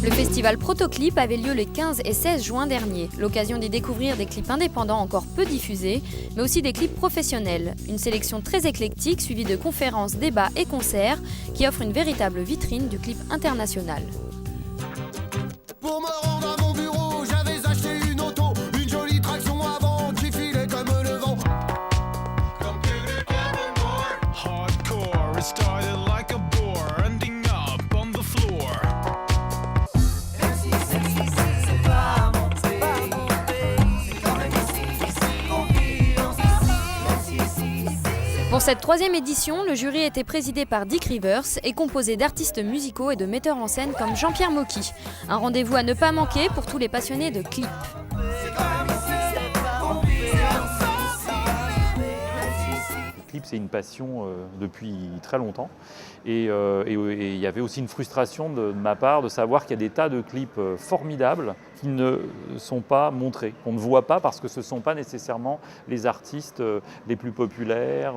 Le festival Protoclip avait lieu les 15 et 16 juin dernier. L'occasion d'y découvrir des clips indépendants encore peu diffusés, mais aussi des clips professionnels. Une sélection très éclectique suivie de conférences, débats et concerts qui offrent une véritable vitrine du clip international. Pour me rendre à mon bureau, j'avais acheté une auto, une jolie traction avant qui filait comme le vent. Hardcore, it started like a bore, ending up on the floor. Pour cette troisième édition, le jury était présidé par Dick Rivers et composé d'artistes musicaux et de metteurs en scène comme Jean-Pierre Mocky. Un rendez-vous à ne pas manquer pour tous les passionnés de clips. Le clip, c'est une passion depuis très longtemps. Et il y avait aussi une frustration de ma part de savoir qu'il y a des tas de clips formidables qui ne sont pas montrés, qu'on ne voit pas parce que ce ne sont pas nécessairement les artistes les plus populaires.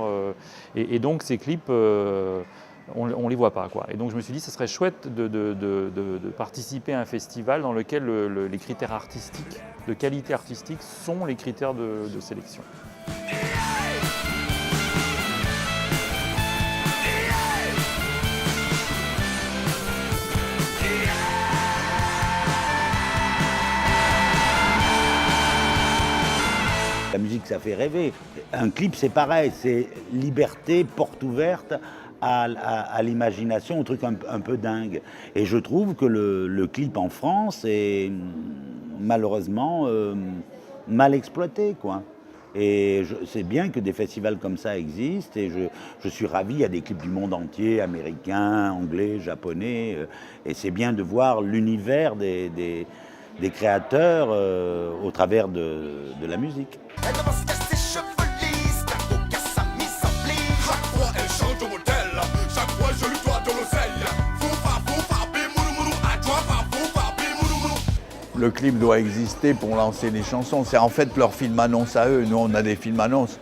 Et donc ces clips, on ne les voit pas, quoi. Et donc je me suis dit que ce serait chouette de participer à un festival dans lequel les critères artistiques, de qualité artistique, sont les critères de sélection. La musique, ça fait rêver. Un clip, c'est pareil, c'est liberté, porte ouverte à l'imagination, au truc un peu dingue. Et je trouve que le clip en France est malheureusement mal exploité, quoi. Et c'est bien que des festivals comme ça existent et je suis ravi, il y a des clips du monde entier, américains, anglais, japonais, et c'est bien de voir l'univers des créateurs au travers de la musique. Le clip doit exister pour lancer les chansons. C'est en fait leur film-annonce à eux. Nous, on a des films-annonces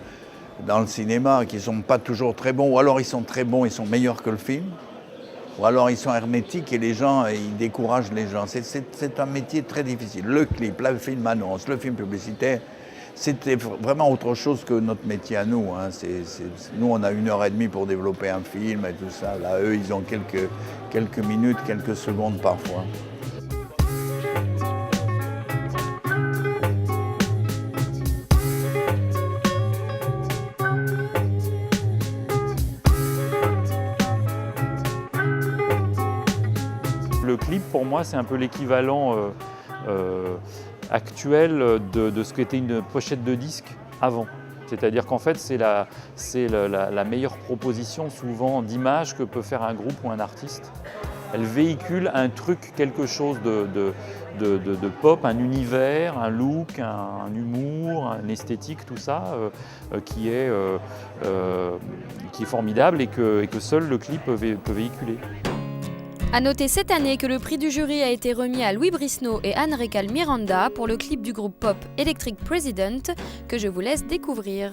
dans le cinéma qui ne sont pas toujours très bons. Ou alors ils sont très bons, ils sont meilleurs que le film. Ou alors ils sont hermétiques et les gens, ils découragent les gens. C'est un métier très difficile. Le clip, le film-annonce, le film publicitaire, c'était vraiment autre chose que notre métier à nous. Hein. Nous, on a 1h30 pour développer un film et tout ça. Là, eux, ils ont quelques minutes, quelques secondes parfois. Le clip, pour moi, c'est un peu l'équivalent actuel de ce qu'était une pochette de disque avant. C'est-à-dire qu'en fait, c'est la meilleure proposition souvent d'image que peut faire un groupe ou un artiste. Elle véhicule un truc, quelque chose de pop, un univers, un look, un humour, une esthétique, tout ça, qui est formidable et que seul le clip peut véhiculer. A noter cette année que le prix du jury a été remis à Louis Brisno et Anne Récal Miranda pour le clip du groupe pop Electric President que je vous laisse découvrir.